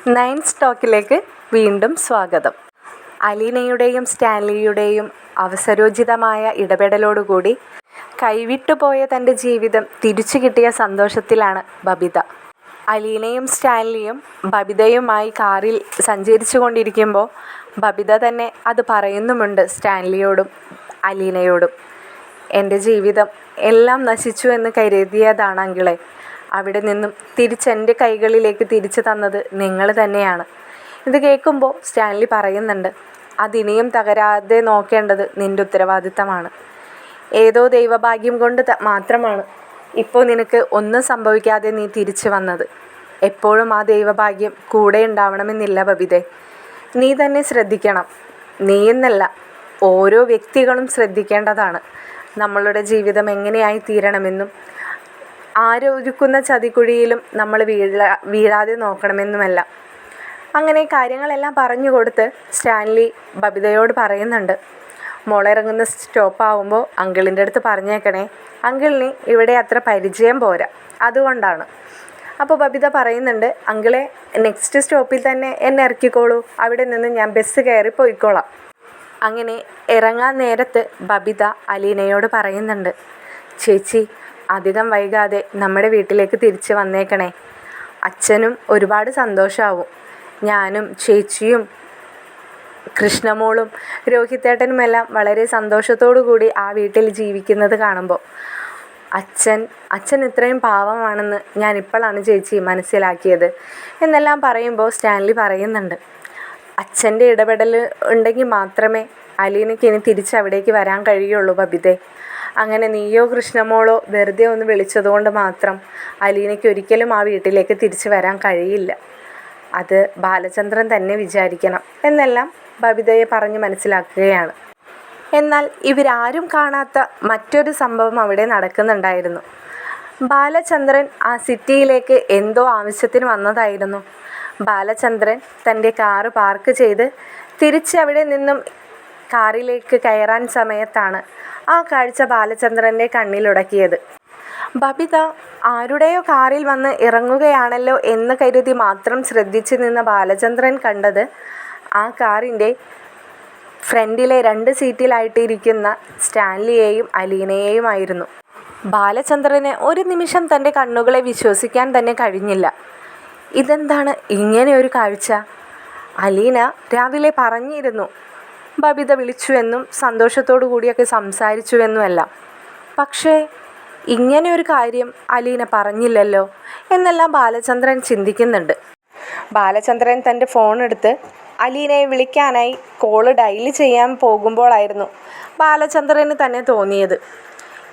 നയൻസ് ടോക്കിലേക്ക് വീണ്ടും സ്വാഗതം. അലീനയുടെയും സ്റ്റാൻലിയുടെയും അവസരോചിതമായ ഇടപെടലോടുകൂടി കൈവിട്ടുപോയ തൻ്റെ ജീവിതം തിരിച്ചു കിട്ടിയ സന്തോഷത്തിലാണ് ബബിത. അലീനയും സ്റ്റാൻലിയും ബബിതയുമായി കാറിൽ സഞ്ചരിച്ചു കൊണ്ടിരിക്കുമ്പോൾ ബബിത തന്നെ അത് പറയുന്നുമുണ്ട് സ്റ്റാൻലിയോടും അലീനയോടും. എൻ്റെ ജീവിതം എല്ലാം നശിച്ചു എന്ന് കരുതിയതാണെങ്കിലേ അവിടെ നിന്നും തിരിച്ചെൻ്റെ കൈകളിലേക്ക് തിരിച്ചു തന്നത് നിങ്ങൾ തന്നെയാണ്. ഇത് കേൾക്കുമ്പോൾ സ്റ്റാൻലി പറയുന്നുണ്ട്, അതിനിയും തകരാതെ നോക്കേണ്ടത് നിൻ്റെ ഉത്തരവാദിത്തമാണ്. ഏതോ ദൈവഭാഗ്യം കൊണ്ട് മാത്രമാണ് ഇപ്പോൾ നിനക്ക് ഒന്നും സംഭവിക്കാതെ നീ തിരിച്ചു വന്നത്. എപ്പോഴും ആ ദൈവഭാഗ്യം കൂടെ ഉണ്ടാവണമെന്നില്ല ബബിതേ. നീ തന്നെ ശ്രദ്ധിക്കണം. നീയെന്നല്ല, ഓരോ വ്യക്തികളും ശ്രദ്ധിക്കേണ്ടതാണ് നമ്മളുടെ ജീവിതം എങ്ങനെയായി തീരണമെന്നും ആരൊരുക്കുന്ന ചതിക്കുഴിയിലും നമ്മൾ വീഴാതെ നോക്കണമെന്നുമല്ല. അങ്ങനെ കാര്യങ്ങളെല്ലാം പറഞ്ഞു കൊടുത്ത് സ്റ്റാൻലി ബബിതയോട് പറയുന്നുണ്ട്, മോളിറങ്ങുന്ന സ്റ്റോപ്പാവുമ്പോൾ അങ്കിളിൻ്റെ അടുത്ത് പറഞ്ഞേക്കണേ, അങ്കിളിന് ഇവിടെ അത്ര പരിചയം പോരാ, അതുകൊണ്ടാണ്. അപ്പോൾ ബബിത പറയുന്നുണ്ട്, അങ്കിളെ നെക്സ്റ്റ് സ്റ്റോപ്പിൽ തന്നെ എന്നെ ഇറക്കിക്കോളൂ, അവിടെ നിന്ന് ഞാൻ ബസ് കയറി പോയിക്കോളാം. അങ്ങനെ ഇറങ്ങാൻ നേരത്ത് ബബിത അലീനയോട് പറയുന്നുണ്ട്, ചേച്ചി അധികം വൈകാതെ നമ്മുടെ വീട്ടിലേക്ക് തിരിച്ച് വന്നേക്കണേ. അച്ഛനും ഒരുപാട് സന്തോഷമാവും. ഞാനും ചേച്ചിയും കൃഷ്ണമോളും രോഹിത്തേട്ടനുമെല്ലാം വളരെ സന്തോഷത്തോടു കൂടി ആ വീട്ടിൽ ജീവിക്കുന്നത് കാണുമ്പോൾ അച്ഛൻ ഇത്രയും പാവമാണെന്ന് ഞാൻ ഇപ്പോഴാണ് ചേച്ചി മനസ്സിലാക്കിയത് എന്നെല്ലാം പറയുമ്പോൾ സ്റ്റാൻലി പറയുന്നുണ്ട്, അച്ഛൻ്റെ ഇടപെടൽ ഉണ്ടെങ്കിൽ മാത്രമേ അലീനയ്ക്ക് ഇനി തിരിച്ച് അവിടേക്ക് വരാൻ കഴിയുള്ളൂ ബബിതേ. അങ്ങനെ നീയോ കൃഷ്ണമോളോ വെറുതെ ഒന്ന് വിളിച്ചതുകൊണ്ട് മാത്രം അലീനയ്ക്ക് ഒരിക്കലും ആ വീട്ടിലേക്ക് തിരിച്ചു വരാൻ കഴിയില്ല. അത് ബാലചന്ദ്രൻ തന്നെ വിചാരിക്കണം എന്നെല്ലാം ബബിതയെ പറഞ്ഞ് മനസ്സിലാക്കുകയാണ്. എന്നാൽ ഇവരാരും കാണാത്ത മറ്റൊരു സംഭവം അവിടെ നടക്കുന്നുണ്ടായിരുന്നു. ബാലചന്ദ്രൻ ആ സിറ്റിയിലേക്ക് എന്തോ ആവശ്യത്തിന് വന്നതായിരുന്നു. ബാലചന്ദ്രൻ തൻ്റെ കാറ് പാർക്ക് ചെയ്ത് തിരിച്ച് അവിടെ നിന്നും കാറിലേക്ക് കയറാൻ സമയത്താണ് ആ കാഴ്ച ബാലചന്ദ്രൻ്റെ കണ്ണിലുടക്കിയത്. ബബിത ആരുടെയോ കാറിൽ വന്ന് ഇറങ്ങുകയാണല്ലോ എന്ന് കരുതി മാത്രം ശ്രദ്ധിച്ചു നിന്ന ബാലചന്ദ്രൻ കണ്ടത് ആ കാറിൻ്റെ ഫ്രണ്ടിലെ 2 സീറ്റിലായിട്ടിരിക്കുന്ന സ്റ്റാൻലിയെയും അലീനയെയുമായിരുന്നു. ബാലചന്ദ്രന് ഒരു നിമിഷം തൻ്റെ കണ്ണുകളെ വിശ്വസിക്കാൻ തന്നെ കഴിഞ്ഞില്ല. ഇതെന്താണ് ഇങ്ങനെ ഒരു കാഴ്ച? അലീന രാവിലെ പറഞ്ഞിരുന്നു ബബിത വിളിച്ചുവെന്നും സന്തോഷത്തോടു കൂടിയൊക്കെ സംസാരിച്ചുവെന്നുമെല്ലാം. പക്ഷേ ഇങ്ങനെ ഒരു കാര്യം അലീന പറഞ്ഞില്ലല്ലോ എന്നെല്ലാം ബാലചന്ദ്രൻ ചിന്തിക്കുന്നുണ്ട്. ബാലചന്ദ്രൻ തൻ്റെ ഫോണെടുത്ത് അലീനയെ വിളിക്കാനായി കോള് ഡയൽ ചെയ്യാൻ പോകുമ്പോഴായിരുന്നു ബാലചന്ദ്രന് തന്നെ തോന്നിയത്,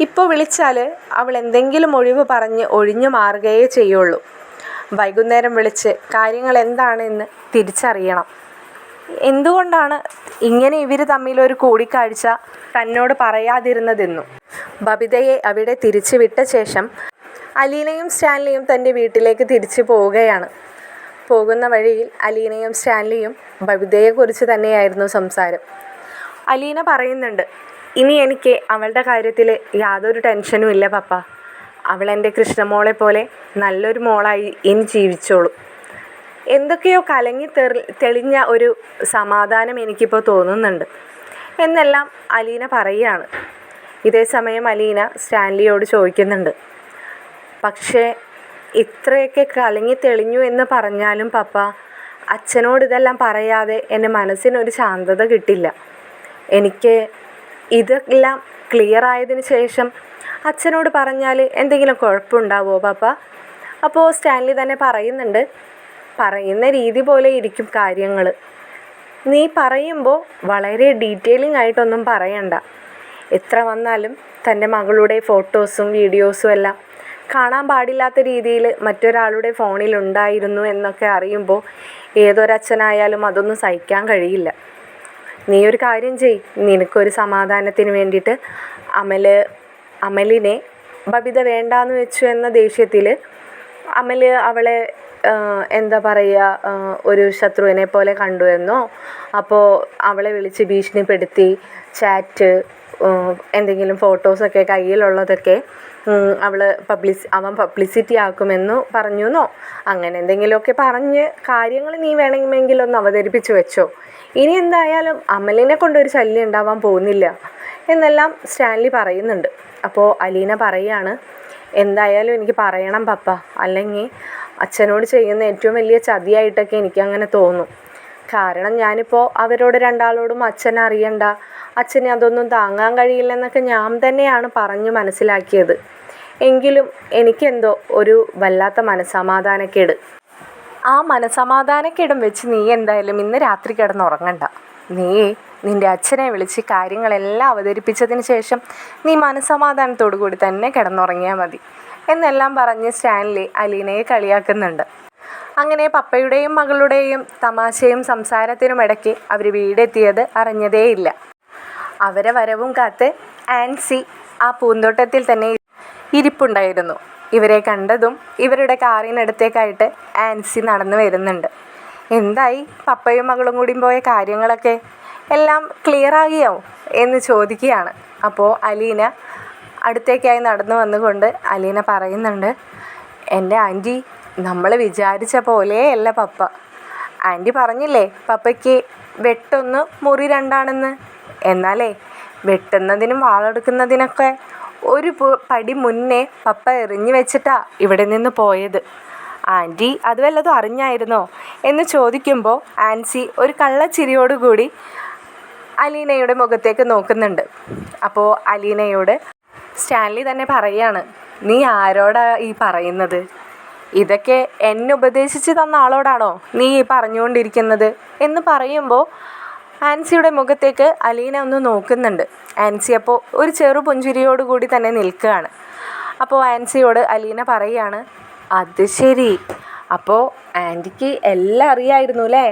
ഇപ്പോൾ വിളിച്ചാൽ അവൾ എന്തെങ്കിലും ഒഴിവ് പറഞ്ഞ് ഒഴിഞ്ഞു മാറുകയേ ചെയ്യുള്ളൂ. വൈകുന്നേരം വിളിച്ച് കാര്യങ്ങൾ എന്താണെന്ന് തിരിച്ചറിയണം. എന്തുകൊണ്ടാണ് ഇങ്ങനെ ഇവർ തമ്മിലൊരു കൂടിക്കാഴ്ച തന്നോട് പറയാതിരുന്നതെന്നും. ബബിതയെ അവിടെ തിരിച്ചു വിട്ട ശേഷം അലീനയും സ്റ്റാൻലിയും തൻ്റെ വീട്ടിലേക്ക് തിരിച്ചു പോവുകയാണ്. പോകുന്ന വഴിയിൽ അലീനയും സ്റ്റാൻലിയും ബബിതയെക്കുറിച്ച് തന്നെയായിരുന്നു സംസാരം. അലീന പറയുന്നുണ്ട്, ഇനി എനിക്ക് അവളുടെ കാര്യത്തിൽ യാതൊരു ടെൻഷനും ഇല്ല പപ്പ. അവൾ എൻ്റെ കൃഷ്ണമോളെ പോലെ നല്ലൊരു മോളായി ഇനി ജീവിച്ചോളൂ. എന്തൊക്കെയോ കലങ്ങി തെളിഞ്ഞ ഒരു സമാധാനം എനിക്കിപ്പോൾ തോന്നുന്നുണ്ട് എന്നെല്ലാം അലീന പറയുകയാണ്. ഇതേ സമയം അലീന സ്റ്റാൻലിയോട് ചോദിക്കുന്നുണ്ട്, പക്ഷേ ഇത്രയൊക്കെ കലങ്ങി തെളിഞ്ഞു എന്ന് പറഞ്ഞാലും പപ്പ, അച്ഛനോട് ഇതെല്ലാം പറയാതെ എൻ്റെ മനസ്സിനൊരു ശാന്തത കിട്ടില്ല. എനിക്ക് ഇതെല്ലാം ക്ലിയർ ആയതിനു ശേഷം അച്ഛനോട് പറഞ്ഞാൽ എന്തെങ്കിലും കുഴപ്പമുണ്ടാവുമോ പപ്പ? അപ്പോൾ സ്റ്റാൻലി തന്നെ പറയുന്നുണ്ട്, പറയുന്ന രീതി പോലെ ഇരിക്കും കാര്യങ്ങൾ. നീ പറയുമ്പോൾ വളരെ ഡീറ്റെയിലിംഗ് ആയിട്ടൊന്നും പറയണ്ട. എത്ര വന്നാലും തൻ്റെ മകളുടെ ഫോട്ടോസും വീഡിയോസും എല്ലാം കാണാൻ പാടില്ലാത്ത രീതിയിൽ മറ്റൊരാളുടെ ഫോണിലുണ്ടായിരുന്നു എന്നൊക്കെ അറിയുമ്പോൾ ഏതൊരച്ഛനായാലും അതൊന്നും സഹിക്കാൻ കഴിയില്ല. നീ ഒരു കാര്യം ചെയ്യ്, നിനക്കൊരു സമാധാനത്തിന് വേണ്ടിയിട്ട് അമലിനെ ബബിത വേണ്ടാന്ന് വെച്ചു എന്ന ദേഷ്യത്തിൽ അമൽ അവളെ എന്താ പറയുക, ഒരു ശത്രുവിനെ പോലെ കണ്ടുവെന്നോ, അപ്പോൾ അവളെ വിളിച്ച് ഭീഷണിപ്പെടുത്തി ചാറ്റ് എന്തെങ്കിലും ഫോട്ടോസൊക്കെ കയ്യിലുള്ളതൊക്കെ അവൻ പബ്ലിസിറ്റി ആക്കുമെന്നു പറഞ്ഞുവെന്നോ അങ്ങനെ എന്തെങ്കിലുമൊക്കെ പറഞ്ഞ് കാര്യങ്ങൾ നീ വേണമെങ്കിൽ ഒന്ന് അവതരിപ്പിച്ച് വെച്ചോ. ഇനി എന്തായാലും അമലിനെ കൊണ്ടൊരു ശല്യം ഉണ്ടാവാൻ പോകുന്നില്ല എന്നെല്ലാം സ്റ്റാൻലി പറയുന്നുണ്ട്. അപ്പോൾ അലീന പറയാണ്, എന്തായാലും എനിക്ക് പറയണം പപ്പ, അല്ലെങ്കിൽ അച്ഛനോട് ചെയ്യുന്ന ഏറ്റവും വലിയ ചതിയായിട്ടൊക്കെ എനിക്കങ്ങനെ തോന്നും. കാരണം ഞാനിപ്പോൾ അവരോട് രണ്ടാളോടും അച്ഛനെ അറിയണ്ട, അച്ഛനെ അതൊന്നും താങ്ങാൻ കഴിയില്ലെന്നൊക്കെ ഞാൻ തന്നെയാണ് പറഞ്ഞു മനസ്സിലാക്കിയത്. എങ്കിലും എനിക്കെന്തോ ഒരു വല്ലാത്ത മനസ്സമാധാനക്കേട്. ആ മനസ്സമാധാനക്കേടും വെച്ച് നീ എന്തായാലും ഇന്ന് രാത്രി കിടന്നുറങ്ങണ്ട. നീ നിൻ്റെ അച്ഛനെ വിളിച്ച് കാര്യങ്ങളെല്ലാം അവതരിപ്പിച്ചതിന് ശേഷം നീ മനസ്സമാധാനത്തോടു കൂടി തന്നെ കിടന്നുറങ്ങിയാൽ മതി എന്നെല്ലാം പറഞ്ഞ് സ്റ്റാൻലി അലീനയെ കളിയാക്കുന്നുണ്ട്. അങ്ങനെ പപ്പയുടെയും മകളുടെയും തമാശയും സംസാരത്തിനുമിടയ്ക്ക് അവർ വീടെത്തിയത് അറിഞ്ഞതേയില്ല. അവരെ വരവും കാത്ത് ആൻസി ആ പൂന്തോട്ടത്തിൽ തന്നെ ഇരിപ്പുണ്ടായിരുന്നു. ഇവരെ കണ്ടതും ഇവരുടെ കാറിനടുത്തേക്കായിട്ട് ആൻസി നടന്നു വരുന്നുണ്ട്. എന്തായി പപ്പയും മകളും കൂടി പോയ കാര്യങ്ങളൊക്കെ എല്ലാം ക്ലിയറാകിയോ എന്ന് ചോദിക്കുകയാണ്. അപ്പോൾ അലീന അടുത്തേക്കായി നടന്നു വന്നുകൊണ്ട് അലീന പറയുന്നുണ്ട്, എൻ്റെ ആൻറ്റി, നമ്മൾ വിചാരിച്ച പോലെയല്ല പപ്പ. ആൻറ്റി പറഞ്ഞില്ലേ പപ്പയ്ക്ക് വെട്ടൊന്ന് മുറി രണ്ടാണെന്ന്. എന്നാലേ വെട്ടുന്നതിനും വാളെടുക്കുന്നതിനൊക്കെ ഒരു പടി മുന്നേ പപ്പ എറിഞ്ഞു വെച്ചിട്ടാ ഇവിടെ നിന്ന് പോയത്. ആൻറ്റി അത് വല്ലതും അറിഞ്ഞായിരുന്നോ എന്ന് ചോദിക്കുമ്പോൾ ആൻസി ഒരു കള്ളച്ചിരിയോടുകൂടി അലീനയുടെ മുഖത്തേക്ക് നോക്കുന്നുണ്ട്. അപ്പോൾ അലീനയോട് സ്റ്റാൻലി തന്നെ പറയാണ്, നീ ആരോടാ ഈ പറയുന്നത്? ഇതൊക്കെ എന്നെ ഉപദേശിച്ച് തന്ന ആളോടാണോ നീ ഈ പറഞ്ഞുകൊണ്ടിരിക്കുന്നത് എന്ന് പറയുമ്പോൾ ആൻസിയുടെ മുഖത്തേക്ക് അലീന ഒന്ന് നോക്കുന്നുണ്ട്. ആൻസി അപ്പോൾ ഒരു ചെറു പുഞ്ചിരിയോടുകൂടി തന്നെ നിൽക്കുകയാണ്. അപ്പോൾ ആൻസിയോട് അലീന പറയാണ്, അത് ശരി, അപ്പോൾ ആൻറ്റിക്ക് എല്ലാം അറിയായിരുന്നു അല്ലേ?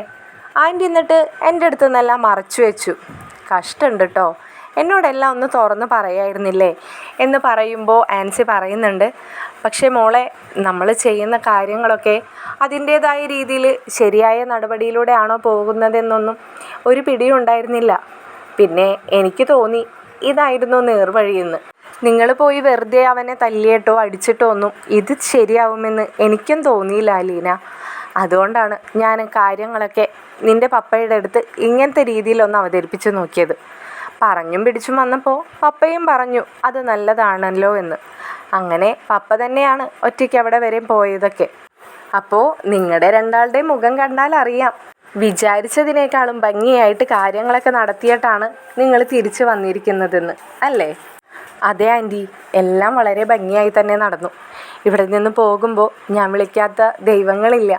ആൻറ്റി എന്നിട്ട് എൻ്റെ അടുത്ത് നിന്നെല്ലാം മറച്ചു വെച്ചു. കഷ്ടമുണ്ട് കേട്ടോ, എന്നോടെല്ലാം ഒന്ന് തുറന്ന് പറയായിരുന്നില്ലേ എന്ന് പറയുമ്പോൾ ആൻസി പറയുന്നുണ്ട്, പക്ഷേ മോളെ, നമ്മൾ ചെയ്യുന്ന കാര്യങ്ങളൊക്കെ അതിൻ്റേതായ രീതിയിൽ ശരിയായ നടപടിയിലൂടെയാണോ പോകുന്നതെന്നൊന്നും ഒരു പിടിയും ഉണ്ടായിരുന്നില്ല. പിന്നെ എനിക്ക് തോന്നി ഇതായിരുന്നു നേർവഴിയെന്ന്. നിങ്ങൾ പോയി വെറുതെ അവനെ തല്ലിയിട്ടോ അടിച്ചിട്ടോ ഒന്നും ഇത് ശരിയാവുമെന്ന് എനിക്കും തോന്നിയില്ല അലീന. അതുകൊണ്ടാണ് ഞാൻ കാര്യങ്ങളൊക്കെ നിൻ്റെ പപ്പയുടെ അടുത്ത് ഇങ്ങനത്തെ രീതിയിലൊന്ന് അവതരിപ്പിച്ച് നോക്കിയത്. പറഞ്ഞും പിടിച്ചും വന്നപ്പോൾ പപ്പയും പറഞ്ഞു അത് നല്ലതാണല്ലോ എന്ന്. അങ്ങനെ പപ്പ തന്നെയാണ് ഒറ്റയ്ക്ക് അവിടെ വരെ പോയതൊക്കെ. അപ്പോൾ നിങ്ങളുടെ രണ്ടാളുടെയും മുഖം കണ്ടാൽ അറിയാം, വിചാരിച്ചതിനേക്കാളും ഭംഗിയായിട്ട് കാര്യങ്ങളൊക്കെ നടത്തിയിട്ടാണ് നിങ്ങൾ തിരിച്ചു വന്നിരിക്കുന്നതെന്ന് അല്ലേ? അതെ ആൻറ്റി, എല്ലാം വളരെ ഭംഗിയായി തന്നെ നടന്നു. ഇവിടെ നിന്ന് പോകുമ്പോൾ ഞാൻ വിളിക്കാത്ത ദൈവങ്ങളില്ല.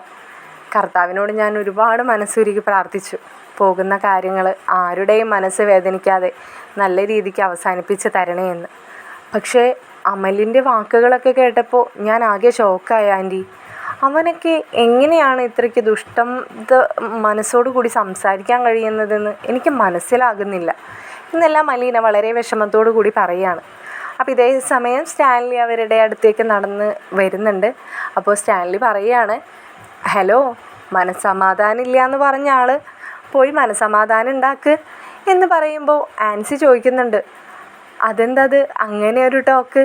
കർത്താവിനോട് ഞാൻ ഒരുപാട് മനസ്സുരുകി പ്രാർത്ഥിച്ചു, പോകുന്ന കാര്യങ്ങൾ ആരുടെയും മനസ്സ് വേദനിക്കാതെ നല്ല രീതിക്ക് അവസാനിപ്പിച്ച് തരണേ എന്ന്. പക്ഷേ അമലിൻ്റെ വാക്കുകളൊക്കെ കേട്ടപ്പോൾ ഞാൻ ആകെ ഷോക്കായ ആൻറ്റി. അവനൊക്കെ എങ്ങനെയാണ് ഇത്രയ്ക്ക് മനസ്സോടു കൂടി സംസാരിക്കാൻ കഴിയുന്നതെന്ന് എനിക്ക് മനസ്സിലാകുന്നില്ല എന്നെല്ലാം അലീന വളരെ വിഷമത്തോടു കൂടി പറയുകയാണ്. അപ്പോൾ ഇതേ സമയം സ്റ്റാൻലി അവരുടെ അടുത്തേക്ക് നടന്ന് വരുന്നുണ്ട്. അപ്പോൾ സ്റ്റാൻലി പറയുകയാണ്, ഹലോ, മനസ്സമാധാനം ഇല്ല എന്ന് പറഞ്ഞ ആൾ പോയി മനസ്സമാധാനം ഉണ്ടാക്ക് എന്ന് പറയുമ്പോൾ ആൻസി ചോദിക്കുന്നുണ്ട്, അതെന്തത് അങ്ങനെ ഒരു ടോക്ക്?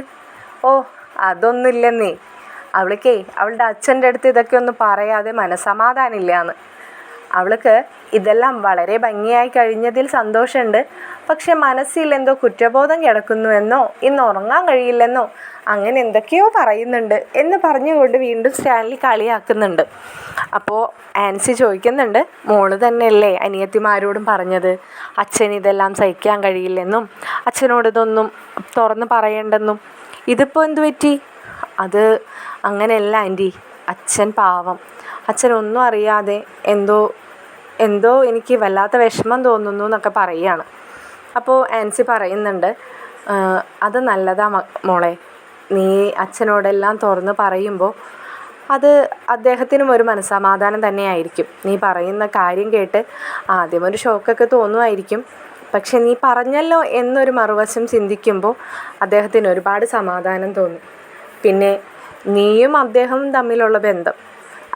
ഓ അതൊന്നുമില്ലെന്നേ, അവൾക്കേ അവളുടെ അച്ഛൻ്റെ അടുത്ത് ഇതൊക്കെ ഒന്നും പറയാതെ മനസ്സമാധാനം ഇല്ലയെന്ന്. അവൾക്ക് ഇതെല്ലാം വളരെ ഭംഗിയായി കഴിഞ്ഞതിൽ സന്തോഷമുണ്ട്, പക്ഷെ മനസ്സിൽ എന്തോ കുറ്റബോധം കിടക്കുന്നുവെന്നോ ഇന്ന് ഉറങ്ങാൻ കഴിയില്ലെന്നോ അങ്ങനെ എന്തൊക്കെയോ പറയുന്നുണ്ട് എന്ന് പറഞ്ഞുകൊണ്ട് വീണ്ടും സ്റ്റാൻലി കളിയാക്കുന്നുണ്ട്. അപ്പോൾ ആൻസി ചോദിക്കുന്നുണ്ട്, മോള് തന്നെയല്ലേ അനിയത്തിമാരോടും പറഞ്ഞത് അച്ഛന് ഇതെല്ലാം സഹിക്കാൻ കഴിയില്ലെന്നും അച്ഛനോട് ഇതൊന്നും തുറന്ന് പറയണ്ടെന്നും? ഇതിപ്പോൾ എന്തു പറ്റി? അത് അങ്ങനെയല്ല ആൻറ്റി, അച്ഛൻ പാവം, അച്ഛനൊന്നും അറിയാതെ എന്തോ എനിക്ക് വല്ലാത്ത വിഷമം തോന്നുന്നു എന്നൊക്കെ പറയുകയാണ്. അപ്പോൾ ആൻസി പറയുന്നുണ്ട്, അത് നല്ലതാ മോളെ, നീ അച്ഛനോടെല്ലാം തുറന്ന് പറയുമ്പോൾ അത് അദ്ദേഹത്തിനും ഒരു മനസ്സമാധാനം തന്നെയായിരിക്കും. നീ പറയുന്ന കാര്യം കേട്ട് ആദ്യമൊരു ഷോക്കൊക്കെ തോന്നുമായിരിക്കും, പക്ഷെ നീ പറഞ്ഞല്ലോ എന്നൊരു മറുവശം ചിന്തിക്കുമ്പോൾ അദ്ദേഹത്തിന് ഒരുപാട് സമാധാനം തോന്നും. പിന്നെ നീയും അദ്ദേഹവും തമ്മിലുള്ള ബന്ധം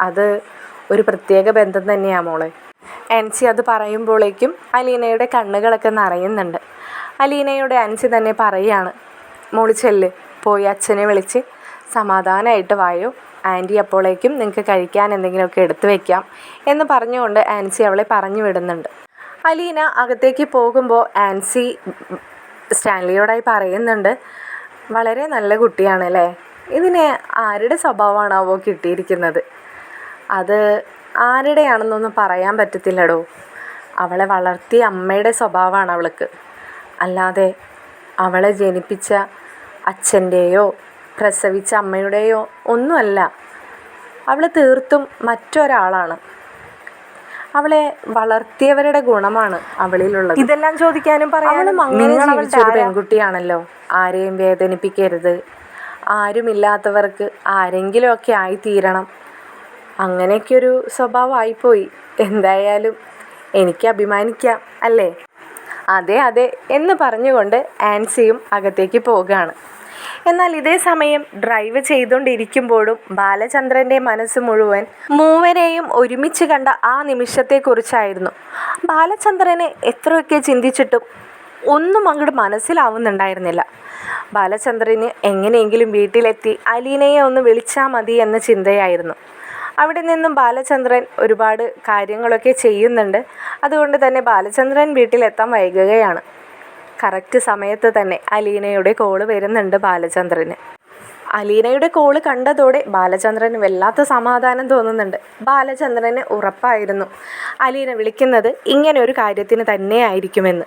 അത് ഒരു പ്രത്യേക ബന്ധം തന്നെയാണ് മോളെ. ആൻസി അത് പറയുമ്പോഴേക്കും അലീനയുടെ കണ്ണുകളൊക്കെ നിറയുന്നുണ്ട്. അലീനയോട് ആൻസി തന്നെ പറയുകയാണ്, മോള് ചെല്ല്, പോയി അച്ഛനെ വിളിച്ച് സമാധാനമായിട്ട് വായോ, ആൻറ്റി അപ്പോഴേക്കും നിങ്ങൾക്ക് കഴിക്കാൻ എന്തെങ്കിലുമൊക്കെ എടുത്തു വയ്ക്കാം എന്ന് പറഞ്ഞുകൊണ്ട് ആൻസി അവളെ പറഞ്ഞു വിടുന്നുണ്ട്. അലീന അകത്തേക്ക് പോകുമ്പോൾ ആൻസി സ്റ്റാൻലിയോടായി പറയുന്നുണ്ട്, വളരെ നല്ല കുട്ടിയാണല്ലേ, ഇതിനെ ആരുടെ സ്വഭാവമാണാവോ കിട്ടിയിരിക്കുന്നത്, അത് ആരുടെയാണെന്നൊന്നും പറയാൻ പറ്റത്തില്ലടോ, അവളെ വളർത്തിയ അമ്മയുടെ സ്വഭാവമാണ് അവൾക്ക്, അല്ലാതെ അവളെ ജനിപ്പിച്ച അച്ഛൻ്റെയോ പ്രസവിച്ച അമ്മയുടെയോ ഒന്നുമല്ല, അവൾ തീർത്തും മറ്റൊരാളാണ്, അവളെ വളർത്തിയവരുടെ ഗുണമാണ് അവളിലുള്ളത്. ഇതെല്ലാം ചോദിക്കാനും പറയാനും അങ്ങനെ ജീവിച്ചൊരു പെൺകുട്ടിയാണല്ലോ, ആരെയും വേദനിപ്പിക്കരുത്, ആരുമില്ലാത്തവർക്ക് ആരെങ്കിലുമൊക്കെ ആയിത്തീരണം, അങ്ങനെയൊക്കെയൊരു സ്വഭാവമായിപ്പോയി, എന്തായാലും എനിക്ക് അഭിമാനിക്കാം അല്ലേ? അതെ അതെ എന്ന് പറഞ്ഞുകൊണ്ട് ആൻസിയും അകത്തേക്ക് പോവുകയാണ്. എന്നാൽ ഇതേ സമയം ഡ്രൈവ് ചെയ്തുകൊണ്ടിരിക്കുമ്പോഴും ബാലചന്ദ്രൻ്റെ മനസ്സ് മുഴുവൻ മൂവരെയും ഒരുമിച്ച് കണ്ട ആ നിമിഷത്തെക്കുറിച്ചായിരുന്നു. ബാലചന്ദ്രനെ എത്രയൊക്കെ ചിന്തിച്ചിട്ടും ഒന്നും അങ്ങോട്ട് മനസ്സിലാവുന്നുണ്ടായിരുന്നില്ല. ബാലചന്ദ്രന് എങ്ങനെയെങ്കിലും വീട്ടിലെത്തി അലീനയെ ഒന്ന് വിളിച്ചാൽ മതി എന്ന ചിന്തയായിരുന്നു. അവിടെ നിന്നും ബാലചന്ദ്രൻ ഒരുപാട് കാര്യങ്ങളൊക്കെ ചെയ്യുന്നുണ്ട്. അതുകൊണ്ട് തന്നെ ബാലചന്ദ്രൻ വീട്ടിലെത്താൻ വൈകുകയാണ്. കറക്റ്റ് സമയത്ത് തന്നെ അലീനയുടെ കോള് വരുന്നുണ്ട് ബാലചന്ദ്രന്. അലീനയുടെ കോള് കണ്ടതോടെ ബാലചന്ദ്രന് വല്ലാത്ത സമാധാനം തോന്നുന്നുണ്ട്. ബാലചന്ദ്രന് ഉറപ്പായിരുന്നു അലീന വിളിക്കുന്നത് ഇങ്ങനെ ഒരു കാര്യത്തിന് തന്നെ ആയിരിക്കുമെന്ന്.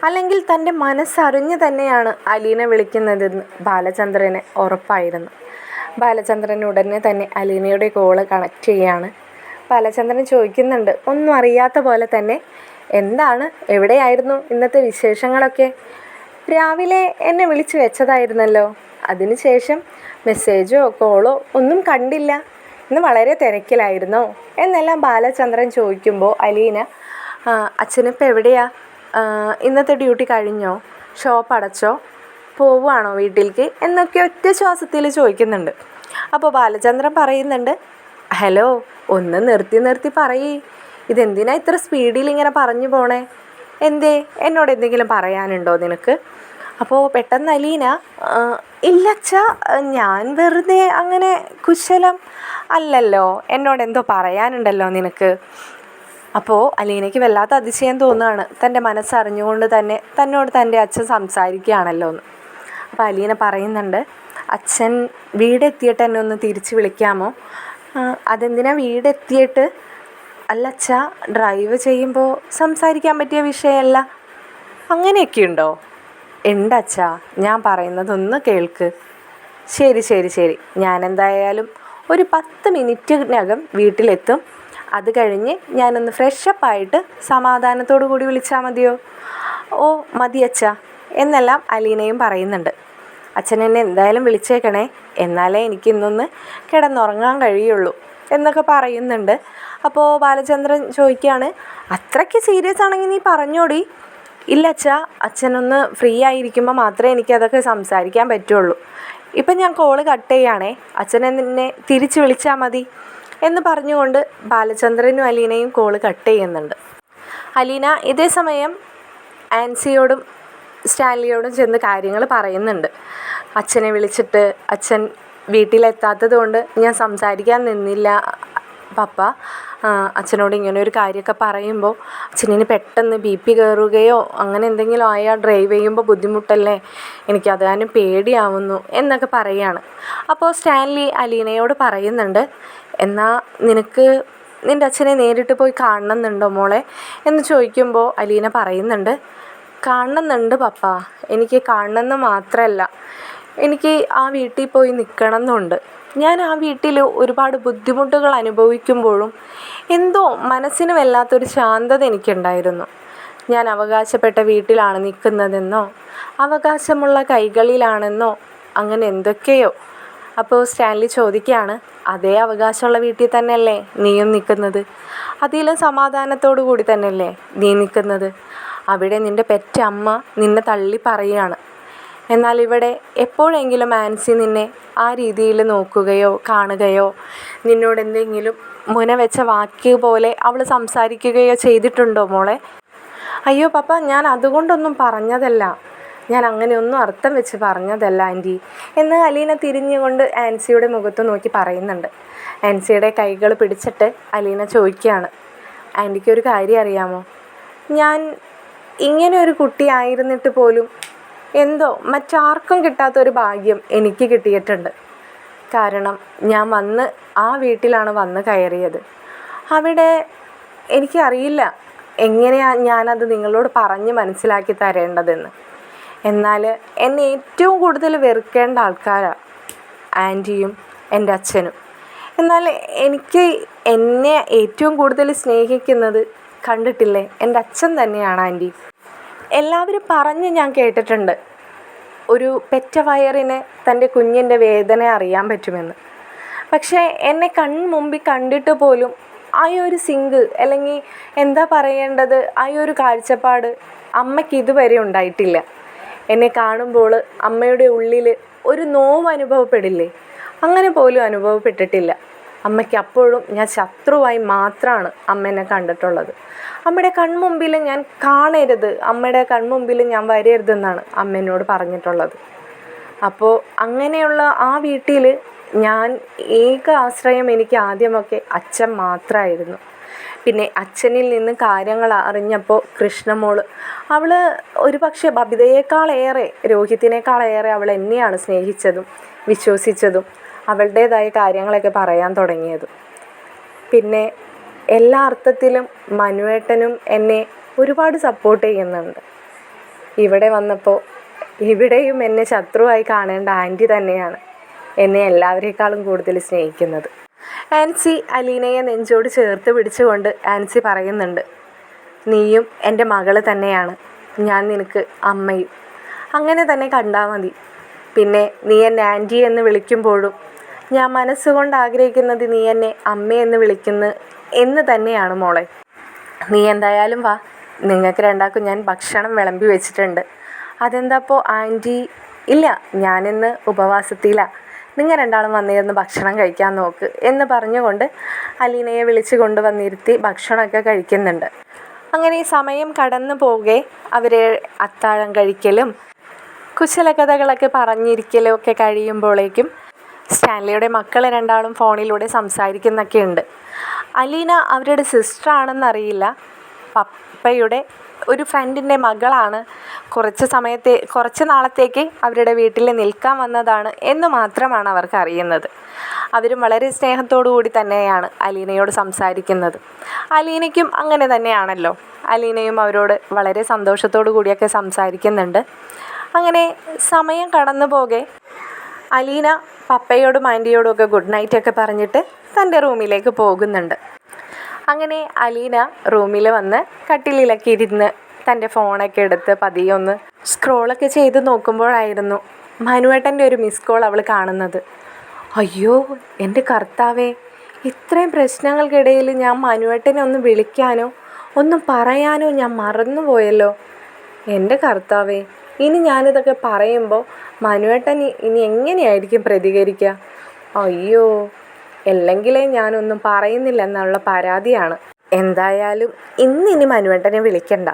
അല്ലെങ്കിൽ തൻ്റെ മനസ്സറിഞ്ഞ് തന്നെയാണ് അലീന വിളിക്കുന്നതെന്ന് ബാലചന്ദ്രന് ഉറപ്പായിരുന്നു. ബാലചന്ദ്രൻ ഉടനെ തന്നെ അലീനയുടെ കോള് കണക്ട് ചെയ്യാണ്. ബാലചന്ദ്രൻ ചോദിക്കുന്നുണ്ട്, ഒന്നും അറിയാത്ത പോലെ തന്നെ, എന്താണ്, എവിടെയായിരുന്നു ഇന്നത്തെ വിശേഷങ്ങളൊക്കെ? രാവിലെ എന്നെ വിളിച്ചു വെച്ചതായിരുന്നല്ലോ, അതിനുശേഷം മെസ്സേജോ കോളോ ഒന്നും കണ്ടില്ല, ഇന്ന് വളരെ തിരക്കിലായിരുന്നോ എന്നെല്ലാം ബാലചന്ദ്രൻ ചോദിക്കുമ്പോൾ അലീന, അച്ഛനിപ്പോൾ എവിടെയാ, ഇന്നത്തെ ഡ്യൂട്ടി കഴിഞ്ഞോ, ഷോപ്പ് അടച്ചോ, പോവുകയാണോ വീട്ടിലേക്ക് എന്നൊക്കെ ഒറ്റ ശ്വാസത്തിൽ ചോദിക്കുന്നുണ്ട്. അപ്പോൾ ബാലചന്ദ്രൻ പറയുന്നുണ്ട്, ഹലോ, ഒന്ന് നിർത്തി പറയേ, ഇതെന്തിനാ ഇത്ര സ്പീഡിൽ ഇങ്ങനെ പറഞ്ഞു പോണേ, എന്തേ, എന്നോട് എന്തെങ്കിലും പറയാനുണ്ടോ നിനക്ക്? അപ്പോൾ പെട്ടെന്ന് അലീന, ഇല്ലച്ചാ, ഞാൻ വെറുതെ അങ്ങനെ കുശലം അല്ലല്ലോ, എന്നോട് എന്തോ പറയാനുണ്ടല്ലോ നിനക്ക്. അപ്പോൾ അലീനയ്ക്ക് വല്ലാത്ത അതിശയം തോന്നുകയാണ്, തൻ്റെ മനസ്സറിഞ്ഞുകൊണ്ട് തന്നെ തന്നോട് തൻ്റെ അച്ഛൻ സംസാരിക്കുകയാണല്ലോ എന്ന്. അപ്പോൾ അലീന പറയുന്നുണ്ട്, അച്ഛൻ വീടെത്തിയിട്ട് എന്നെ ഒന്ന് തിരിച്ച് വിളിക്കാമോ? അതെന്തിനാ വീടെത്തിയിട്ട്? അല്ല അച്ഛാ, ഡ്രൈവ് ചെയ്യുമ്പോൾ സംസാരിക്കാൻ പറ്റിയ വിഷയമല്ല. അങ്ങനെയൊക്കെയുണ്ടോ? ഉണ്ടച്ഛാ, ഞാൻ പറയുന്നതൊന്ന് കേൾക്ക്. ശരി, ഞാൻ എന്തായാലും ഒരു 10 മിനിറ്റിനകം വീട്ടിലെത്തും. അത് കഴിഞ്ഞ് ഞാനൊന്ന് ഫ്രഷപ്പായിട്ട് സമാധാനത്തോടു കൂടി വിളിച്ചാൽ മതിയോ? ഓ മതി അച്ഛാ എന്നെല്ലാം അലീനയും പറയുന്നുണ്ട്. അച്ഛൻ എന്നെ എന്തായാലും വിളിച്ചേക്കണേ, എന്നാലേ എനിക്കിന്നൊന്ന് കിടന്നുറങ്ങാൻ കഴിയുള്ളൂ എന്നൊക്കെ പറയുന്നുണ്ട്. അപ്പോൾ ബാലചന്ദ്രൻ ചോദിക്കുകയാണ്, അത്രയ്ക്ക് സീരിയസ് ആണെങ്കിൽ നീ പറഞ്ഞോടി. ഇല്ല അച്ഛാ, അച്ഛനൊന്ന് ഫ്രീ ആയിരിക്കുമ്പോൾ മാത്രമേ എനിക്കതൊക്കെ സംസാരിക്കാൻ പറ്റുള്ളൂ. ഇപ്പം ഞാൻ കോള് കട്ട് ചെയ്യുകയാണേ, അച്ഛനെ നിന്നെ തിരിച്ച് വിളിച്ചാൽ മതി എന്ന് പറഞ്ഞുകൊണ്ട് ബാലചന്ദ്രനും അലീനയും കോള് കട്ട് ചെയ്യുന്നുണ്ട്. അലീന ഇതേ സമയം ആൻസിയോടും സ്റ്റാൻലിയോടും ചെന്ന് കാര്യങ്ങൾ പറയുന്നുണ്ട്. അച്ഛനെ വിളിച്ചിട്ട് അച്ഛൻ വീട്ടിലെത്താത്തത് കൊണ്ട് ഞാൻ സംസാരിക്കാൻ നിന്നില്ല പപ്പ. അച്ഛനോട് ഇങ്ങനെ ഒരു കാര്യമൊക്കെ പറയുമ്പോൾ അച്ഛനിന് പെട്ടെന്ന് BP കയറുകയോ അങ്ങനെ എന്തെങ്കിലും ആയാൽ ഡ്രൈവ് ചെയ്യുമ്പോൾ ബുദ്ധിമുട്ടല്ലേ, എനിക്കത് കാരണം പേടിയാവുന്നു എന്നൊക്കെ പറയുകയാണ്. അപ്പോൾ സ്റ്റാൻലി അലീനയോട് പറയുന്നുണ്ട്, എന്നാൽ നിനക്ക് നിൻ്റെ അച്ഛനെ നേരിട്ട് പോയി കാണണമെന്നുണ്ടോ മോളെ എന്ന് ചോദിക്കുമ്പോൾ അലീന പറയുന്നുണ്ട്, കാണണമെന്നുണ്ട് പപ്പ, എനിക്ക് കാണണമെന്ന് മാത്രമല്ല, എനിക്ക് ആ വീട്ടിൽ പോയി നിൽക്കണം എന്നുണ്ട്. ഞാൻ ആ വീട്ടിൽ ഒരുപാട് ബുദ്ധിമുട്ടുകൾ അനുഭവിക്കുമ്പോഴും എന്തോ മനസ്സിന് വല്ലാത്തൊരു ശാന്തത എനിക്കുണ്ടായിരുന്നു. ഞാൻ അവകാശപ്പെട്ട വീട്ടിലാണ് നിൽക്കുന്നതെന്നോ അവകാശമുള്ള കൈകളിലാണെന്നോ അങ്ങനെ എന്തൊക്കെയോ. അപ്പോൾ സ്റ്റാൻലി ചോദിക്കുകയാണ്, അതേ അവകാശമുള്ള വീട്ടിൽ തന്നെയല്ലേ നീയും നിൽക്കുന്നത്? അതിലും സമാധാനത്തോടു കൂടി തന്നെയല്ലേ നീ നിൽക്കുന്നത്? അവിടെ നിൻ്റെ പെറ്റ അമ്മ നിന്നെ തള്ളി പറയുകയാണ്. എന്നാൽ ഇവിടെ എപ്പോഴെങ്കിലും ആൻസി നിന്നെ ആ രീതിയിൽ നോക്കുകയോ കാണുകയോ നിന്നോട് എന്തെങ്കിലും മുന വെച്ച വാക്ക് പോലെ അവൾ സംസാരിക്കുകയോ ചെയ്തിട്ടുണ്ടോ മോളെ? അയ്യോ പപ്പ, ഞാൻ അതുകൊണ്ടൊന്നും പറഞ്ഞതല്ല, ഞാൻ അങ്ങനെയൊന്നും അർത്ഥം വെച്ച് പറഞ്ഞതല്ല ആൻറ്റി എന്ന് അലീന തിരിഞ്ഞുകൊണ്ട് ആൻസിയുടെ മുഖത്ത് നോക്കി പറയുന്നുണ്ട്. ആൻസിയുടെ കൈകൾ പിടിച്ചിട്ട് അലീന ചോദിക്കുകയാണ്, ആൻറ്റിക്കൊരു കാര്യം അറിയാമോ, ഞാൻ ഇങ്ങനെ ഒരു കുട്ടിയായിരുന്നിട്ട് പോലും എന്തോ മറ്റാർക്കും കിട്ടാത്തൊരു ഭാഗ്യം എനിക്ക് കിട്ടിയിട്ടുണ്ട്. കാരണം ഞാൻ ആ വീട്ടിലാണ് വന്ന് കയറിയത്. അവിടെ എനിക്കറിയില്ല എങ്ങനെയാണ് ഞാനത് നിങ്ങളോട് പറഞ്ഞ് മനസ്സിലാക്കി തരേണ്ടതെന്ന്. എന്നാൽ എന്നെ ഏറ്റവും കൂടുതൽ വെറുക്കേണ്ട ആൾക്കാരാണ് ആൻറ്റിയും എൻ്റെ അച്ഛനും. എന്നാൽ എന്നെ ഏറ്റവും കൂടുതൽ സ്നേഹിക്കുന്നത് കണ്ടിട്ടില്ലേ, എൻ്റെ അച്ഛൻ തന്നെയാണ് ആൻറ്റി. എല്ലാവരും പറഞ്ഞ് ഞാൻ കേട്ടിട്ടുണ്ട്, ഒരു പെറ്റ വയറിന് തൻ്റെ കുഞ്ഞിൻ്റെ വേദന അറിയാൻ പറ്റുമെന്ന്. പക്ഷേ എന്നെ കൺമുമ്പിൽ കണ്ടിട്ട് പോലും ആ ഒരു സിങ്ക്, അല്ലെങ്കിൽ എന്താ പറയേണ്ടത്, ആ ഒരു കാഴ്ചപ്പാട് അമ്മയ്ക്ക് ഇതുവരെ ഉണ്ടായിട്ടില്ല. എന്നെ കാണുമ്പോൾ അമ്മയുടെ ഉള്ളിൽ ഒരു നോവ് അനുഭവപ്പെടില്ലേ, അങ്ങനെ പോലും അനുഭവപ്പെട്ടിട്ടില്ല. അമ്മയ്ക്ക് അപ്പോഴും ഞാൻ ശത്രുവായി മാത്രമാണ് അമ്മ എന്നെ കണ്ടിട്ടുള്ളത്. അമ്മയുടെ കൺമുമ്പിൽ ഞാൻ കാണരുത്, അമ്മയുടെ കൺമുമ്പിൽ ഞാൻ വരരുതെന്നാണ് അമ്മ എന്നോട് പറഞ്ഞിട്ടുള്ളത്. അപ്പോൾ അങ്ങനെയുള്ള ആ വീട്ടിൽ ഞാൻ ഏക ആശ്രയം എനിക്ക് ആദ്യമൊക്കെ അച്ഛൻ മാത്രമായിരുന്നു. പിന്നെ അച്ഛനിൽ നിന്ന് കാര്യങ്ങൾ അറിഞ്ഞപ്പോൾ കൃഷ്ണമോൾ, അവൾ ഒരു പക്ഷേ ബബിതയേക്കാളേറെ, രോഹിത്തിനേക്കാളേറെ അവൾ എന്നെയാണ് സ്നേഹിച്ചതും വിശ്വസിച്ചതും അവളുടേതായ കാര്യങ്ങളൊക്കെ പറയാൻ തുടങ്ങിയതും. പിന്നെ എല്ലാ അർത്ഥത്തിലും മനുവേട്ടനും എന്നെ ഒരുപാട് സപ്പോർട്ട് ചെയ്യുന്നുണ്ട്. ഇവിടെ വന്നപ്പോൾ ഇവിടെയും എന്നെ ശത്രുവായി കാണേണ്ട ആൻറ്റി തന്നെയാണ് എന്നെ എല്ലാവരേക്കാളും കൂടുതൽ സ്നേഹിക്കുന്നത്. ആൻസി അലീനയെ നെഞ്ചോട് ചേർത്ത് പിടിച്ചുകൊണ്ട് ആൻസി പറയുന്നുണ്ട്, നീയും എൻ്റെ മകൾ തന്നെയാണ്, ഞാൻ നിനക്ക് അമ്മയും, അങ്ങനെ തന്നെ കണ്ടാൽ മതി. പിന്നെ നീ എന്നെ ആൻറ്റി എന്ന് വിളിക്കുമ്പോഴും ഞാൻ മനസ്സുകൊണ്ട് ആഗ്രഹിക്കുന്നത് നീ എന്നെ അമ്മയെന്ന് വിളിക്കുന്നു എന്ന് തന്നെയാണ് മോളെ. നീ എന്തായാലും വാ, നിങ്ങൾക്ക് രണ്ടാൾക്കും ഞാൻ ഭക്ഷണം വിളമ്പി വെച്ചിട്ടുണ്ട്. അതെന്താപ്പോൾ ആൻറ്റി? ഇല്ല, ഞാനിന്ന് ഉപവാസത്തിലാണ്, നിങ്ങൾ രണ്ടാളും വന്നിരുന്ന് ഭക്ഷണം കഴിക്കാൻ നോക്ക് എന്ന് പറഞ്ഞുകൊണ്ട് അലീനയെ വിളിച്ച് കൊണ്ടുവന്നിരുത്തി ഭക്ഷണമൊക്കെ കഴിക്കുന്നുണ്ട്. അങ്ങനെ ഈ സമയം കടന്നു പോകെ അവർ അത്താഴം കഴിക്കലും കുശലകഥകളൊക്കെ പറഞ്ഞിരിക്കലും ഒക്കെ കഴിയുമ്പോഴേക്കും സ്റ്റാൻലിയുടെ മക്കൾ രണ്ടാളും ഫോണിലൂടെ സംസാരിക്കുന്നൊക്കെ ഉണ്ട്. അലീന അവരുടെ സിസ്റ്ററാണെന്നറിയില്ല, പപ്പയുടെ ഒരു ഫ്രണ്ടിൻ്റെ മകളാണ്, കുറച്ച് നാളത്തേക്ക് അവരുടെ വീട്ടിൽ നിൽക്കാൻ വന്നതാണ് എന്ന് മാത്രമാണ് അവർക്ക് അറിയുന്നത്. അവരും വളരെ സ്നേഹത്തോടു കൂടി തന്നെയാണ് അലീനയോട് സംസാരിക്കുന്നത്. അലീനയ്ക്കും അങ്ങനെ തന്നെയാണല്ലോ, അലീനയും അവരോട് വളരെ സന്തോഷത്തോടു കൂടിയൊക്കെ സംസാരിക്കുന്നുണ്ട്. അങ്ങനെ സമയം കടന്നു പോകെ അലീന പപ്പയോടും ആൻറ്റിയോടും ഒക്കെ ഗുഡ് നൈറ്റൊക്കെ പറഞ്ഞിട്ട് തൻ്റെ റൂമിലേക്ക് പോകുന്നുണ്ട്. അങ്ങനെ അലീന റൂമിൽ വന്ന് കട്ടിലിലൊക്കെ ഇരുന്ന് തൻ്റെ ഫോണൊക്കെ എടുത്ത് പതിയെ ഒന്ന് സ്ക്രോളൊക്കെ ചെയ്ത് നോക്കുമ്പോഴായിരുന്നു മനുവേട്ടൻ്റെ ഒരു മിസ് കോൾ അവൾ കാണുന്നത്. അയ്യോ എൻ്റെ കർത്താവേ, ഇത്രയും പ്രശ്നങ്ങൾക്കിടയിൽ ഞാൻ മനുവേട്ടനെ ഒന്ന് വിളിക്കാനോ ഒന്നും പറയാനോ ഞാൻ മറന്നുപോയല്ലോ. എൻ്റെ കർത്താവേ, ഇനി ഞാനിതൊക്കെ പറയുമ്പോൾ മനുവേട്ടൻ ഇനി എങ്ങനെയായിരിക്കും പ്രതികരിക്കുക? അയ്യോ, അല്ലെങ്കിലേ ഞാനൊന്നും പറയുന്നില്ല എന്നുള്ള പരാതിയാണ്. എന്തായാലും ഇനി മനുവേട്ടനെ വിളിക്കണ്ട,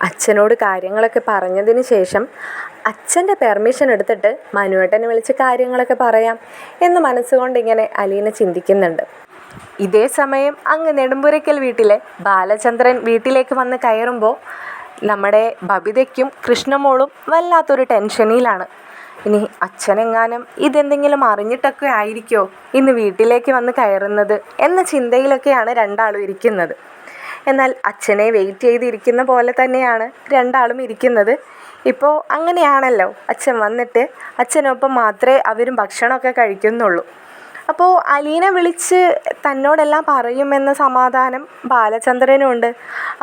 അച്ഛനോട് കാര്യങ്ങളൊക്കെ പറഞ്ഞതിന് ശേഷം അച്ഛൻ്റെ പെർമിഷൻ എടുത്തിട്ട് മനുവേട്ടനെ വിളിച്ച് കാര്യങ്ങളൊക്കെ പറയാം എന്ന് മനസ്സുകൊണ്ട് ഇങ്ങനെ അലീന ചിന്തിക്കുന്നുണ്ട്. ഇതേ സമയം അങ്ങ് നെടുമ്പുരയ്ക്കൽ വീട്ടിലെ ബാലചന്ദ്രൻ വീട്ടിലേക്ക് വന്ന് കയറുമ്പോൾ നമ്മുടെ ബബിതയ്ക്കും കൃഷ്ണമോളും വല്ലാത്തൊരു ടെൻഷനിലാണ്. ഇനി അച്ഛനെങ്ങാനും ഇതെന്തെങ്കിലും അറിഞ്ഞിട്ടൊക്കെ ആയിരിക്കുമോ ഇന്ന് വീട്ടിലേക്ക് വന്ന് കയറുന്നത് എന്ന ചിന്തയിലൊക്കെയാണ് രണ്ടാളും ഇരിക്കുന്നത്. എന്നാൽ അച്ഛനെ വെയിറ്റ് ചെയ്തിരിക്കുന്ന പോലെ തന്നെയാണ് രണ്ടാളും ഇരിക്കുന്നത്. ഇപ്പോൾ അങ്ങനെയാണല്ലോ, അച്ഛൻ വന്നിട്ട് അച്ഛനൊപ്പം മാത്രമേ അവരും ഭക്ഷണമൊക്കെ കഴിക്കുന്നുള്ളൂ. അപ്പോൾ അലീന വിളിച്ച് തന്നോടെല്ലാം പറയുമെന്ന സമാധാനം ബാലചന്ദ്രനും ഉണ്ട്.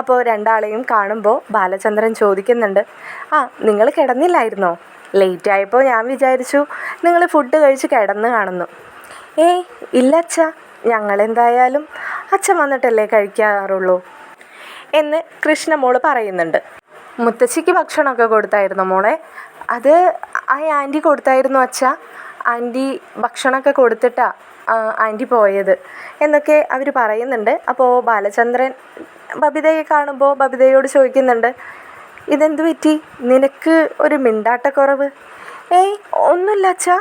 അപ്പോൾ രണ്ടാളെയും കാണുമ്പോൾ ബാലചന്ദ്രൻ ചോദിക്കുന്നുണ്ട്, നിങ്ങൾ കിടന്നില്ലായിരുന്നോ? ലേറ്റായപ്പോൾ ഞാൻ വിചാരിച്ചു നിങ്ങൾ ഫുഡ് കഴിച്ച് കിടന്ന് കാണുന്നു. ഇല്ല അച്ഛാ, ഞങ്ങളെന്തായാലും അച്ഛൻ വന്നിട്ടല്ലേ കഴിക്കാറുള്ളൂ എന്ന് കൃഷ്ണമോൾ പറയുന്നുണ്ട്. മുത്തശ്ശിക്ക് ഭക്ഷണമൊക്കെ കൊടുത്തായിരുന്നു മോളെ? അത് ആ ആൻറ്റി കൊടുത്തായിരുന്നു അച്ഛാ. ആൻറ്റി ഭക്ഷണമൊക്കെ കൊടുത്തിട്ടാണ് ആൻറ്റി പോയത് എന്നൊക്കെ അവർ പറയുന്നുണ്ട്. അപ്പോൾ ബാലചന്ദ്രൻ ബബിതയെ കാണുമ്പോൾ ബബിതയോട് ചോദിക്കുന്നുണ്ട്, ഇതെന്ത് പറ്റി, നിനക്ക് ഒരു മിണ്ടാട്ടക്കുറവ്? ഏയ് ഒന്നുമില്ല അച്ഛാ.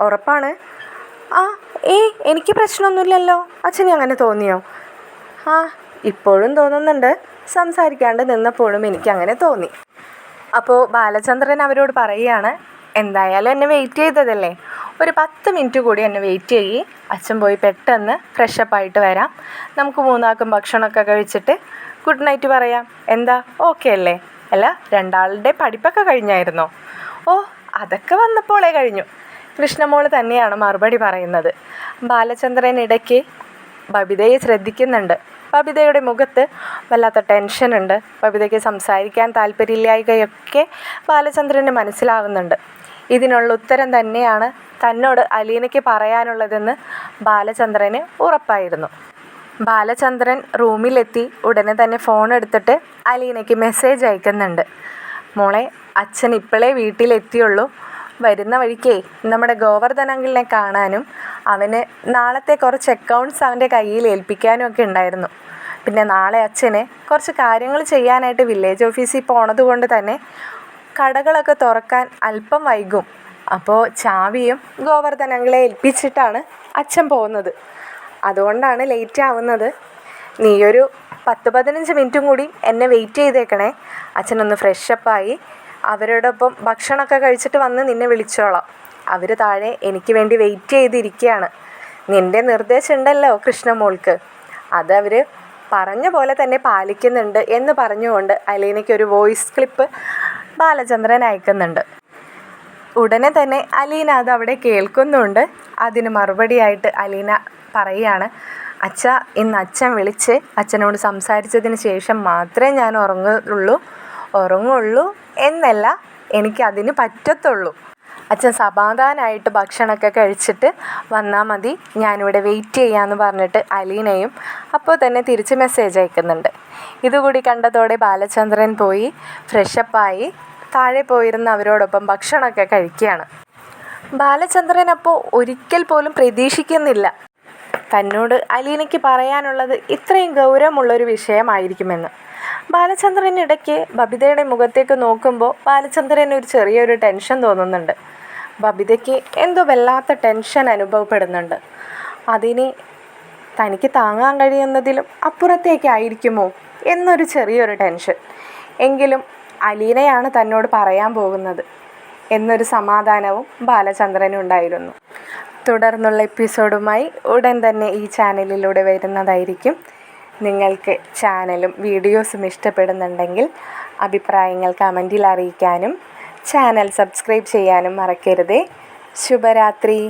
ഉറപ്പാണ്? ആ എനിക്ക് പ്രശ്നമൊന്നുമില്ലല്ലോ. അച്ഛന് അങ്ങനെ തോന്നിയോ? ആ ഇപ്പോഴും തോന്നുന്നുണ്ട്, സംസാരിക്കാണ്ട് നിന്നപ്പോഴും എനിക്കങ്ങനെ തോന്നി. അപ്പോൾ ബാലചന്ദ്രൻ അവരോട് പറയുകയാണ്, എന്തായാലും എന്നെ വെയിറ്റ് ചെയ്തതല്ലേ, ഒരു 10 മിനിറ്റ് കൂടി എന്നെ വെയിറ്റ് ചെയ്യ്. അച്ഛൻ പോയി പെട്ടെന്ന് ഫ്രഷപ്പായിട്ട് വരാം. നമുക്ക് മൂന്നാൾക്കും ഭക്ഷണമൊക്കെ കഴിച്ചിട്ട് ഗുഡ് നൈറ്റ് പറയാം. എന്താ, ഓക്കെ അല്ലേ? അല്ല, രണ്ടാളുടെ പഠിപ്പൊക്കെ കഴിഞ്ഞായിരുന്നോ? ഓ അതൊക്കെ വന്നപ്പോളേ കഴിഞ്ഞു. കൃഷ്ണമോൾ തന്നെയാണ് മറുപടി പറയുന്നത്. ബാലചന്ദ്രൻ ഇടയ്ക്ക് ബബിതയെ ശ്രദ്ധിക്കുന്നുണ്ട്. ബബിതയുടെ മുഖത്ത് വല്ലാത്ത ടെൻഷനുണ്ട്. ബബിതയ്ക്ക് സംസാരിക്കാൻ താല്പര്യമില്ലായ്കയൊക്കെ ബാലചന്ദ്രന് മനസ്സിലാവുന്നുണ്ട്. ഇതിനുള്ള ഉത്തരം തന്നെയാണ് തന്നോട് അലീനയ്ക്ക് പറയാനുള്ളതെന്ന് ബാലചന്ദ്രന് ഉറപ്പായിരുന്നു. ബാലചന്ദ്രൻ റൂമിലെത്തി ഉടനെ തന്നെ ഫോൺ എടുത്തിട്ട് അലീനയ്ക്ക് മെസ്സേജ് അയക്കുന്നുണ്ട്. മോളെ, അച്ഛൻ ഇപ്പോഴേ വീട്ടിലെത്തിയുള്ളൂ. വരുന്ന വഴിക്കേ നമ്മുടെ ഗോവർദ്ധൻ അങ്കിളിനെ കാണാനും അവന് നാളത്തെ കുറച്ച് അക്കൗണ്ട്സ് അവൻ്റെ കയ്യിൽ ഏൽപ്പിക്കാനും ഒക്കെ ഉണ്ടായിരുന്നു. പിന്നെ നാളെ അച്ഛന് കുറച്ച് കാര്യങ്ങൾ ചെയ്യാനായിട്ട് വില്ലേജ് ഓഫീസിൽ പോണത് കൊണ്ട് തന്നെ കടകളൊക്കെ തുറക്കാൻ അല്പം വൈകും. അപ്പോൾ ചാവിയും ഗോവർദ്ധൻ അങ്കിളെ ഏൽപ്പിച്ചിട്ടാണ് അച്ഛൻ പോകുന്നത്. അതുകൊണ്ടാണ് ലേറ്റ് ആവുന്നത്. നീയൊരു 10-15 മിനിറ്റും കൂടി എന്നെ വെയിറ്റ് ചെയ്തേക്കണേ. അച്ഛനൊന്ന് ഫ്രഷപ്പായി അവരോടൊപ്പം ഭക്ഷണമൊക്കെ കഴിച്ചിട്ട് വന്ന് നിന്നെ വിളിച്ചോളാം. അവർ താഴെ എനിക്ക് വേണ്ടി വെയിറ്റ് ചെയ്തിരിക്കുകയാണ്. നിൻ്റെ നിർദ്ദേശം ഉണ്ടല്ലോ കൃഷ്ണമോൾക്ക്, അതവർ പറഞ്ഞ പോലെ തന്നെ പാലിക്കുന്നുണ്ട് എന്ന് പറഞ്ഞുകൊണ്ട് അലീനയ്ക്കൊരു വോയിസ് ക്ലിപ്പ് ബാലചന്ദ്രൻ അയക്കുന്നുണ്ട്. ഉടനെ തന്നെ അലീന അത് അവിടെ കേൾക്കുന്നുണ്ട്. അതിന് മറുപടിയായിട്ട് അലീന പറയുകയാണ്, അച്ഛാ, ഇന്ന് അച്ഛൻ വിളിച്ച് അച്ഛനോട് സംസാരിച്ചതിന് ശേഷം മാത്രമേ ഞാൻ ഉറങ്ങുള്ളൂ എന്നല്ല, എനിക്കതിന് പറ്റത്തുള്ളൂ. അച്ഛൻ സമാധാനമായിട്ട് ഭക്ഷണമൊക്കെ കഴിച്ചിട്ട് വന്നാൽ മതി, ഞാനിവിടെ വെയിറ്റ് ചെയ്യാമെന്ന് പറഞ്ഞിട്ട് അലീനയും അപ്പോൾ തന്നെ തിരിച്ച് മെസ്സേജ് അയക്കുന്നുണ്ട്. ഇതുകൂടി കണ്ടതോടെ ബാലചന്ദ്രൻ പോയി ഫ്രഷപ്പായി താഴെ പോയിരുന്ന് അവരോടൊപ്പം ഭക്ഷണമൊക്കെ കഴിക്കുകയാണ്. ബാലചന്ദ്രൻ അപ്പോൾ ഒരിക്കൽ പോലും പ്രതീക്ഷിക്കുന്നില്ല തന്നോട് അലീനയ്ക്ക് പറയാനുള്ളത് ഇത്രയും ഗൗരവമുള്ളൊരു വിഷയമായിരിക്കുമെന്ന്. ബാലചന്ദ്രൻ ഇടയ്ക്ക് ബബിതയുടെ മുഖത്തേക്ക് നോക്കുമ്പോൾ ബാലചന്ദ്രന് ഒരു ചെറിയൊരു ടെൻഷൻ തോന്നുന്നുണ്ട്. ബബിതയ്ക്ക് എന്തോ വല്ലാത്ത ടെൻഷൻ അനുഭവപ്പെടുന്നുണ്ട്. അതിന് തനിക്ക് താങ്ങാൻ കഴിയുന്നതിലും അപ്പുറത്തേക്കായിരിക്കുമോ എന്നൊരു ചെറിയൊരു ടെൻഷൻ. എങ്കിലും അലീനയാണ് തന്നോട് പറയാൻ പോകുന്നത് എന്നൊരു സമാധാനവും ബാലചന്ദ്രനുണ്ടായിരുന്നു. തുടർന്നുള്ള എപ്പിസോഡുമായി ഉടൻ തന്നെ ഈ ചാനലിലൂടെ വരുന്നതായിരിക്കും. നിങ്ങൾക്ക് ചാനലും വീഡിയോസും ഇഷ്ടപ്പെടുന്നുണ്ടെങ്കിൽ അഭിപ്രായങ്ങൾ കമൻറ്റിൽ അറിയിക്കാനും ചാനൽ സബ്സ്ക്രൈബ് ചെയ്യാനും മറക്കരുതേ. ശുഭരാത്രി.